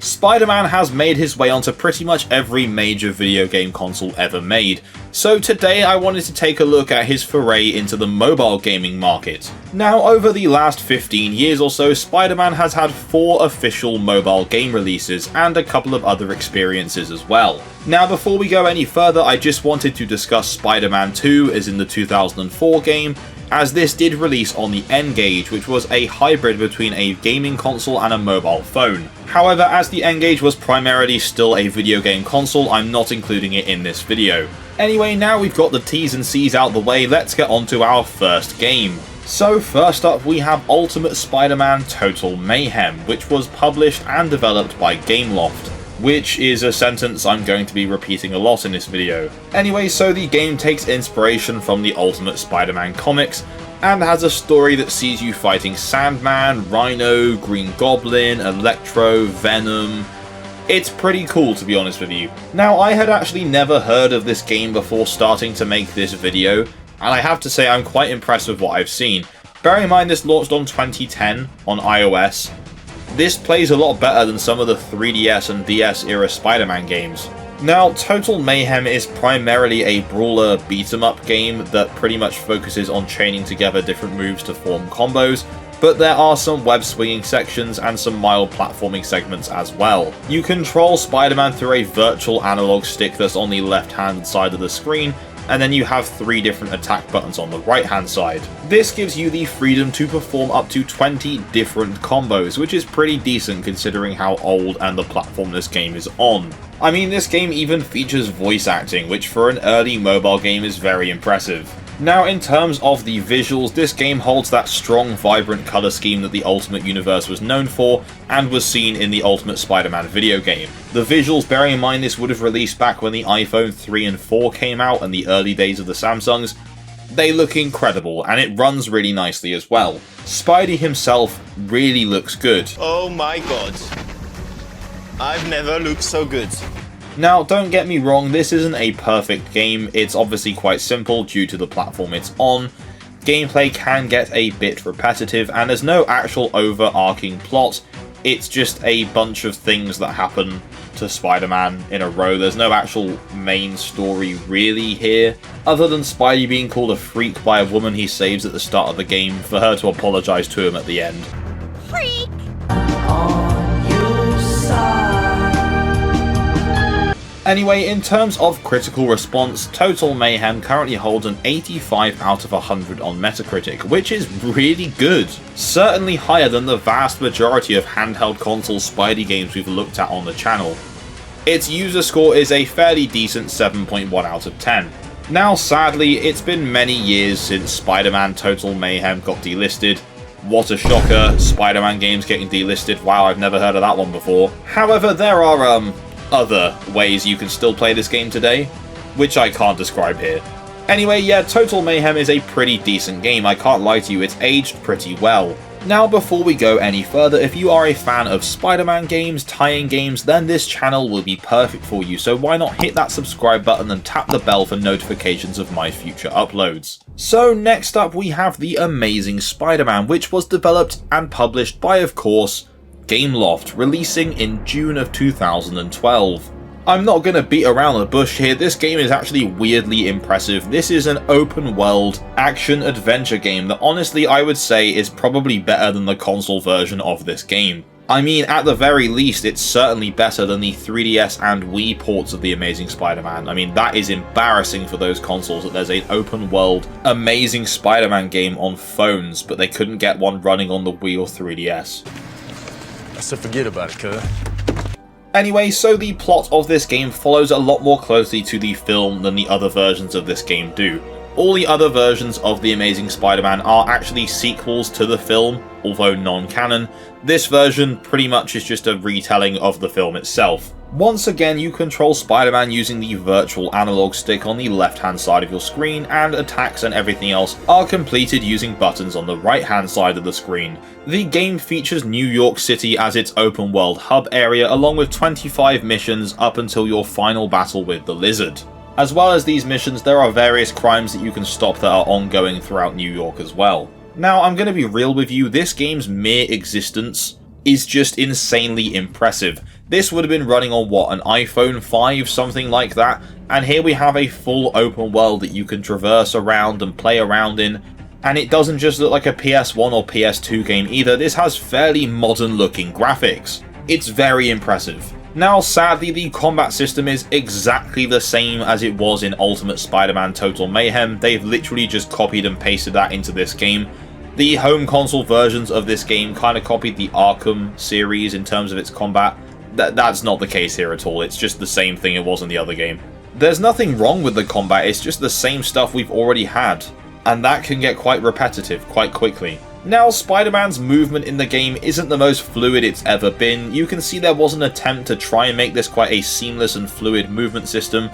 Spider-Man has made his way onto pretty much every major video game console ever made, so today I wanted to take a look at his foray into the mobile gaming market. Now, over the last 15 years or so, Spider-Man has had 4 official mobile game releases and a couple of other experiences as well. Now, before we go any further, I just wanted to discuss Spider-Man 2, as in the 2004 game, as this did release on the N-Gage, which was a hybrid between a gaming console and a mobile phone. However, as the N-Gage was primarily still a video game console, I'm not including it in this video. Anyway, now we've got the T's and C's out the way, let's get on to our first game. So first up we have Ultimate Spider-Man Total Mayhem, which was published and developed by Gameloft, which is a sentence I'm going to be repeating a lot in this video. Anyway, so the game takes inspiration from the Ultimate Spider-Man comics, and has a story that sees you fighting Sandman, Rhino, Green Goblin, Electro, Venom. It's pretty cool, to be honest with you. Now, I had actually never heard of this game before starting to make this video, and I have to say I'm quite impressed with what I've seen. Bearing in mind this launched on 2010 on iOS, this plays a lot better than some of the 3DS and DS era Spider-Man games. Now, Total Mayhem is primarily a brawler beat-em-up game that pretty much focuses on chaining together different moves to form combos, but there are some web-swinging sections and some mild platforming segments as well. You control Spider-Man through a virtual analog stick that's on the left-hand side of the screen, and then you have 3 different attack buttons on the right hand side. This gives you the freedom to perform up to 20 different combos, which is pretty decent considering how old and the platform this game is on. I mean, this game even features voice acting, which for an early mobile game is very impressive. Now, in terms of the visuals, this game holds that strong, vibrant colour scheme that the Ultimate Universe was known for, and was seen in the Ultimate Spider-Man video game. The visuals, bearing in mind this would have released back when the iPhone 3 and 4 came out and the early days of the Samsungs, they look incredible, and it runs really nicely as well. Spidey himself really looks good. Oh my god. I've never looked so good. Now, don't get me wrong, this isn't a perfect game, it's obviously quite simple due to the platform it's on. Gameplay can get a bit repetitive, and there's no actual overarching plot, it's just a bunch of things that happen to Spider-Man in a row. There's no actual main story really here, other than Spidey being called a freak by a woman he saves at the start of the game for her to apologise to him at the end. Freak! Anyway, in terms of critical response, Total Mayhem currently holds an 85 out of 100 on Metacritic, which is really good. Certainly higher than the vast majority of handheld console Spidey games we've looked at on the channel. Its user score is a fairly decent 7.1 out of 10. Now, sadly, it's been many years since Spider-Man Total Mayhem got delisted. What a shocker, Spider-Man games getting delisted, wow, I've never heard of that one before. However, there are, other ways you can still play this game today, which I can't describe here. Anyway, yeah, Total Mayhem is a pretty decent game, I can't lie to you, it's aged pretty well. Now, before we go any further, if you are a fan of Spider-Man games, tie-in games, then this channel will be perfect for you, so why not hit that subscribe button and tap the bell for notifications of my future uploads. So next up we have The Amazing Spider-Man, which was developed and published by, of course, Gameloft, releasing in June of 2012. I'm not going to beat around the bush here, this game is actually weirdly impressive. This is an open world action-adventure game that honestly I would say is probably better than the console version of this game. I mean, at the very least, it's certainly better than the 3DS and Wii ports of The Amazing Spider-Man. I mean, that is embarrassing for those consoles that there's an open world Amazing Spider-Man game on phones, but they couldn't get one running on the Wii or 3DS. So forget about it, cuz. Anyway, so the plot of this game follows a lot more closely to the film than the other versions of this game do. All the other versions of The Amazing Spider-Man are actually sequels to the film, although non-canon. This version pretty much is just a retelling of the film itself. Once again, you control Spider-Man using the virtual analog stick on the left-hand side of your screen, and attacks and everything else are completed using buttons on the right-hand side of the screen. The game features New York City as its open-world hub area, along with 25 missions up until your final battle with the Lizard. As well as these missions, there are various crimes that you can stop that are ongoing throughout New York as well. Now, I'm going to be real with you, this game's mere existence is just insanely impressive. This would have been running on what, an iPhone 5, something like that, and here we have a full open world that you can traverse around and play around in, and it doesn't just look like a PS1 or PS2 game either. This has fairly modern looking graphics. It's very impressive. Now sadly, the combat system is exactly the same as it was in Ultimate Spider-Man Total Mayhem. They've literally just copied and pasted that into this game. The home console versions of this game kind of copied the Arkham series in terms of its combat. That's not the case here at all. It's just the same thing it was in the other game. There's nothing wrong with the combat, it's just the same stuff we've already had, and that can get quite repetitive quite quickly. Now, Spider-Man's movement in the game isn't the most fluid it's ever been. You can see there was an attempt to try and make this quite a seamless and fluid movement system,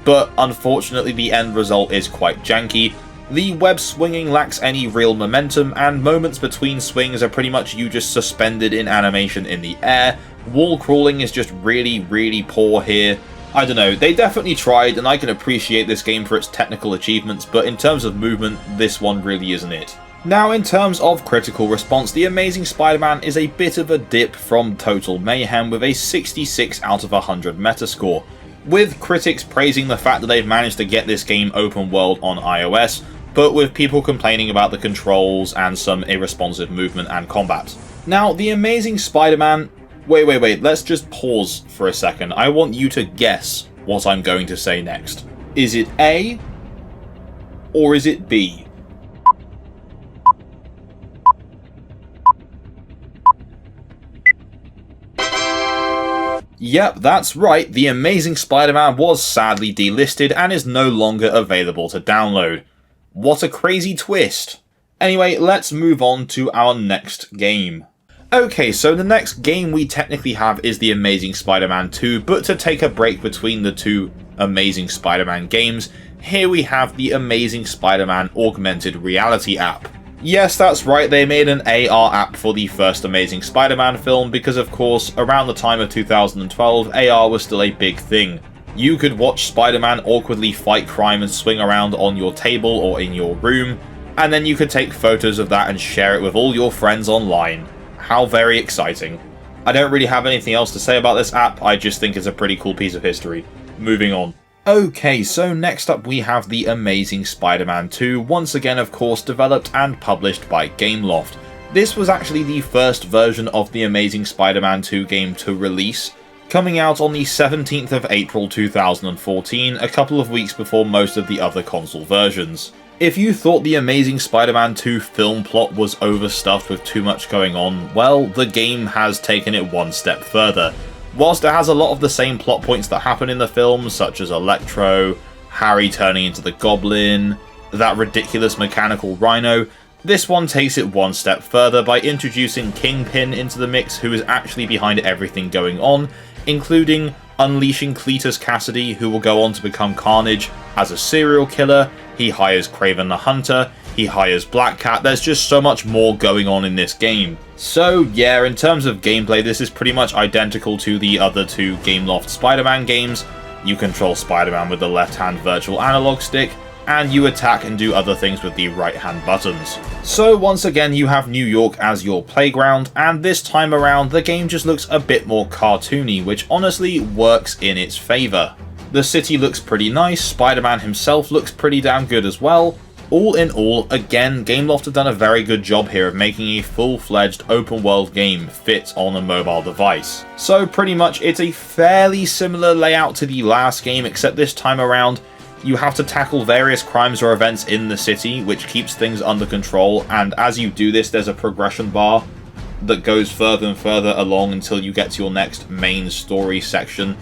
but unfortunately the end result is quite janky. The web swinging lacks any real momentum, and moments between swings are pretty much you just suspended in animation in the air. Wall crawling is just really poor here. I don't know, they definitely tried, and I can appreciate this game for its technical achievements, but in terms of movement, this one really isn't it. Now, in terms of critical response, The Amazing Spider-Man is a bit of a dip from Total Mayhem with a 66 out of 100 Metascore, with critics praising the fact that they've managed to get this game open world on iOS, but with people complaining about the controls and some irresponsive movement and combat. Now, The Amazing Spider-Man... Wait, let's just pause for a second. I want you to guess what I'm going to say next. Is it A, or is it B? Yep, that's right, The Amazing Spider-Man was sadly delisted and is no longer available to download. What a crazy twist! Anyway, let's move on to our next game. Okay, so the next game we technically have is The Amazing Spider-Man 2, but to take a break between the two Amazing Spider-Man games, here we have the Amazing Spider-Man Augmented Reality app. Yes, that's right, they made an AR app for the first Amazing Spider-Man film because, of course, around the time of 2012, AR was still a big thing. You could watch Spider-Man awkwardly fight crime and swing around on your table or in your room, and then you could take photos of that and share it with all your friends online. How very exciting. I don't really have anything else to say about this app, I just think it's a pretty cool piece of history. Moving on. Okay, so next up we have The Amazing Spider-Man 2, once again of course developed and published by Gameloft. This was actually the first version of the Amazing Spider-Man 2 game to release, coming out on the 17th of April 2014, a couple of weeks before most of the other console versions. If you thought the Amazing Spider-Man 2 film plot was overstuffed with too much going on, well, the game has taken it one step further. Whilst it has a lot of the same plot points that happen in the film, such as Electro, Harry turning into the Goblin, that ridiculous mechanical Rhino, this one takes it one step further by introducing Kingpin into the mix, who is actually behind everything going on, including unleashing Cletus Cassidy, who will go on to become Carnage as a serial killer. He hires Kraven the Hunter, he hires Black Cat. There's just so much more going on in this game. So yeah, in terms of gameplay, this is pretty much identical to the other two Gameloft Spider-Man games. You control Spider-Man with the left-hand virtual analog stick, and you attack and do other things with the right-hand buttons. So once again, you have New York as your playground, and this time around, the game just looks a bit more cartoony, which honestly works in its favour. The city looks pretty nice, Spider-Man himself looks pretty damn good as well. All in all, again, Gameloft have done a very good job here of making a full-fledged open-world game fit on a mobile device. So pretty much it's a fairly similar layout to the last game, except this time around you have to tackle various crimes or events in the city, which keeps things under control, and as you do this there's a progression bar that goes further and further along until you get to your next main story section,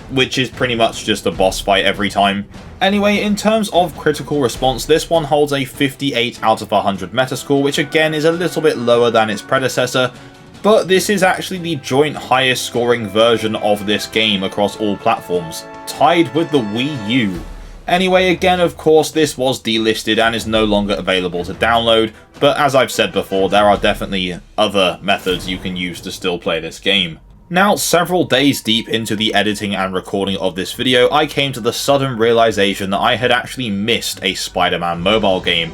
which is pretty much just a boss fight every time. Anyway, in terms of critical response, this one holds a 58 out of 100 Metascore, which again is a little bit lower than its predecessor, but this is actually the joint highest scoring version of this game across all platforms, tied with the Wii U. Anyway, again, of course, this was delisted and is no longer available to download, but as I've said before, there are definitely other methods you can use to still play this game. Now, several days deep into the editing and recording of this video, I came to the sudden realization that I had actually missed a Spider-Man mobile game,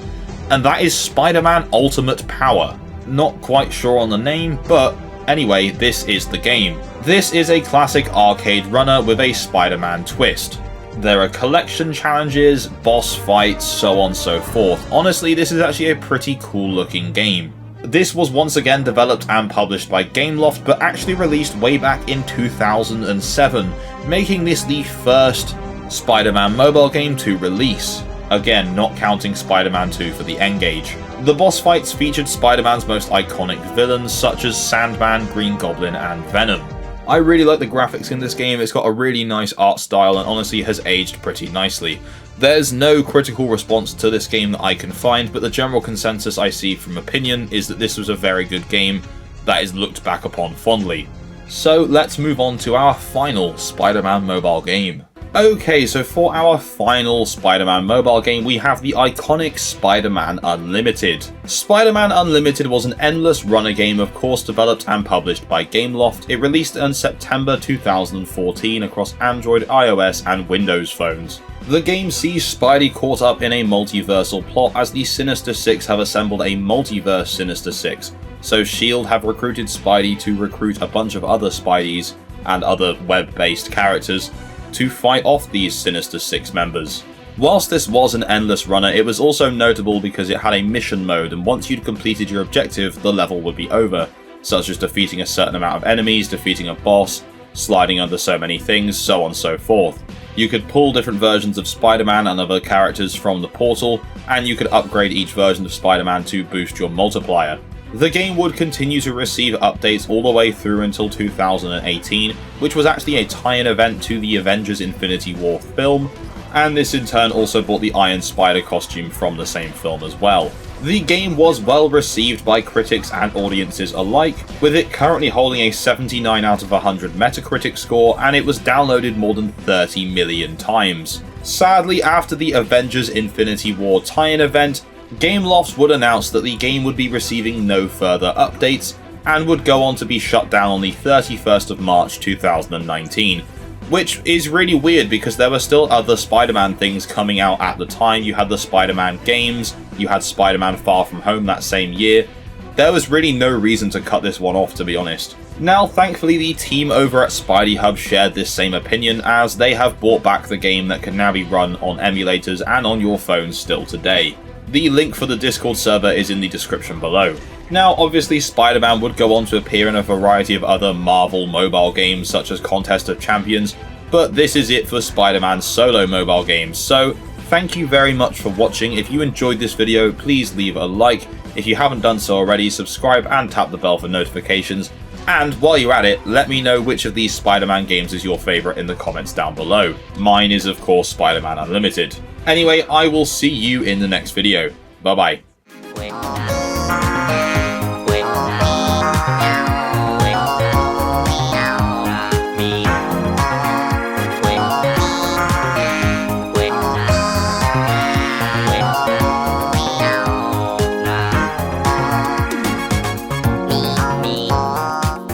and that is Spider-Man Ultimate Power. Not quite sure on the name, but Anyway, this is the game. This is a classic arcade runner with a Spider-Man twist. There are collection challenges, boss fights, so on and so forth. Honestly, this is actually a pretty cool looking game. This was once again developed and published by Gameloft, but actually released way back in 2007, making this the first Spider-Man mobile game to release. Again, not counting Spider-Man 2 for the N-Gage. The boss fights featured Spider-Man's most iconic villains such as Sandman, Green Goblin, and Venom. I really like the graphics in this game. It's got a really nice art style and honestly has aged pretty nicely. There's no critical response to this game that I can find, but the general consensus I see from opinion is that this was a very good game that is looked back upon fondly. So let's move on to our final Spider-Man mobile game. Okay, so for our final Spider-Man mobile game, we have the iconic Spider-Man Unlimited. Spider-Man Unlimited was an endless runner game, of course developed and published by Gameloft. It released in September 2014 across Android, iOS, and Windows phones. The game sees Spidey caught up in a multiversal plot as the Sinister Six have assembled a multiverse Sinister Six. So S.H.I.E.L.D. have recruited Spidey to recruit a bunch of other Spideys and other web-based characters to fight off these Sinister Six members. Whilst this was an endless runner, it was also notable because it had a mission mode, and once you'd completed your objective, the level would be over, such as defeating a certain amount of enemies, defeating a boss, sliding under so many things, so on and so forth. You could pull different versions of Spider-Man and other characters from the portal, and you could upgrade each version of Spider-Man to boost your multiplier. The game would continue to receive updates all the way through until 2018, which was actually a tie-in event to the Avengers Infinity War film, and this in turn also brought the Iron Spider costume from the same film as well. The game was well received by critics and audiences alike, with it currently holding a 79 out of 100 Metacritic score, and it was downloaded more than 30 million times. Sadly, after the Avengers Infinity War tie-in event, Gameloft would announce that the game would be receiving no further updates, and would go on to be shut down on the 31st of March 2019. Which is really weird because there were still other Spider-Man things coming out at the time. You had the Spider-Man games, you had Spider-Man Far From Home that same year. There was really no reason to cut this one off, to be honest. Now, thankfully, the team over at Spidey Hub shared this same opinion, as they have brought back the game that can now be run on emulators and on your phones still today. The link for the Discord server is in the description below. Now, obviously, Spider-Man would go on to appear in a variety of other Marvel mobile games such as Contest of Champions, but this is it for Spider-Man's solo mobile games. So, thank you very much for watching. If you enjoyed this video, please leave a like. If you haven't done so already, subscribe and tap the bell for notifications. And while you're at it, let me know which of these Spider-Man games is your favourite in the comments down below. Mine is, of course, Spider-Man Unlimited. Anyway, I will see you in the next video. Bye bye.